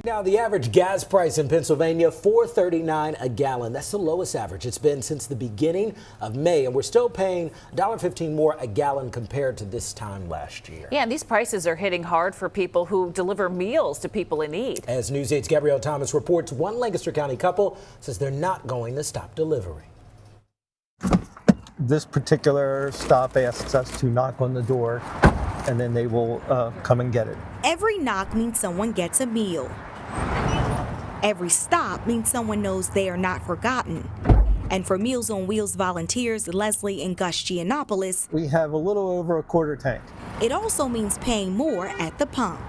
Now, the average gas price in Pennsylvania, $4.39 a gallon. That's the lowest average it's been since the beginning of May, and we're still paying $1.15 more a gallon compared to this time last year. Yeah, and these prices are hitting hard for people who deliver meals to people in need. As News 8's Gabrielle Thomas reports, one Lancaster County couple says they're not going to stop delivering. This particular stop asks us to knock on the door, and then they will come and get it. Every knock means someone gets a meal. Every stop means someone knows they are not forgotten. And for Meals on Wheels volunteers Leslie and Gus Giannopoulos, We have a little over a quarter tank. it also means paying more at the pump.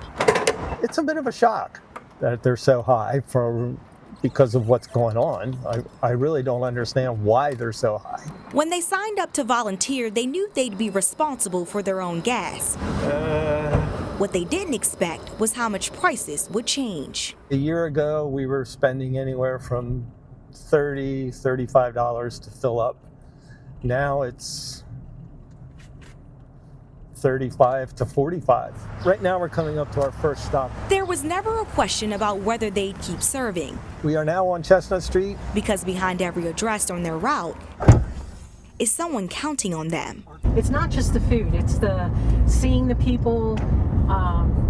It's a bit of a shock that they're so high because of what's going on. I really don't understand why they're so high. When they signed up to volunteer, they knew they'd be responsible for their own gas. What they didn't expect was how much prices would change. A year ago, we were spending anywhere from $30, $35 to fill up. Now it's $35 to $45. Right now we're coming up to our first stop. There was never a question about whether they'd keep serving, We are now on Chestnut Street. because behind every address on their route is someone counting on them. It's not just the food, it's the seeing the people,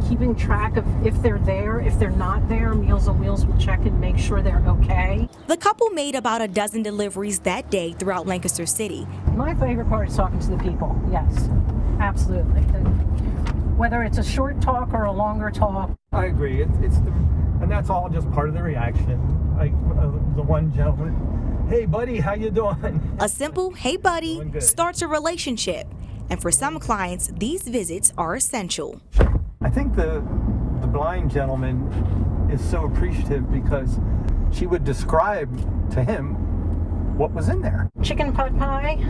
keeping track of if they're there. If they're not there, Meals on Wheels will check and make sure they're okay. The couple made about a dozen deliveries that day throughout Lancaster City. My favorite part is talking to the people, yes, absolutely. And whether it's a short talk or a longer talk. I agree. And that's all just part of the reaction. Like the one gentleman, "Hey buddy, how you doing?" A simple "hey buddy" starts a relationship. And for some clients, these visits are essential. I think the blind gentleman is so appreciative because she would describe to him what was in there. Chicken pot pie,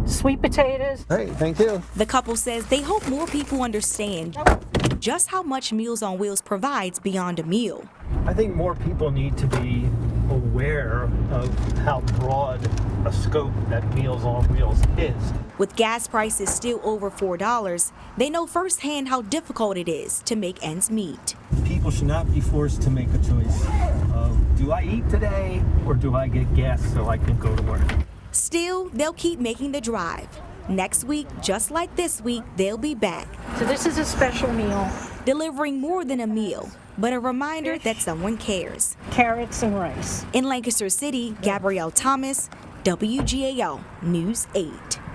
sweet potatoes. Hey, thank you. The couple says they hope more people understand just how much Meals on Wheels provides beyond a meal. I think more people need to be aware of how broad a scope that Meals on Wheels is. With gas prices still over $4, they know firsthand how difficult it is to make ends meet. People should not be forced to make a choice of, do I eat today or do I get gas so I can go to work? Still, they'll keep making the drive. Next week, just like this week, they'll be back, So this is a special meal, delivering more than a meal, but a reminder that someone cares. carrots and rice. In Lancaster City, Gabrielle Thomas, WGAL News 8.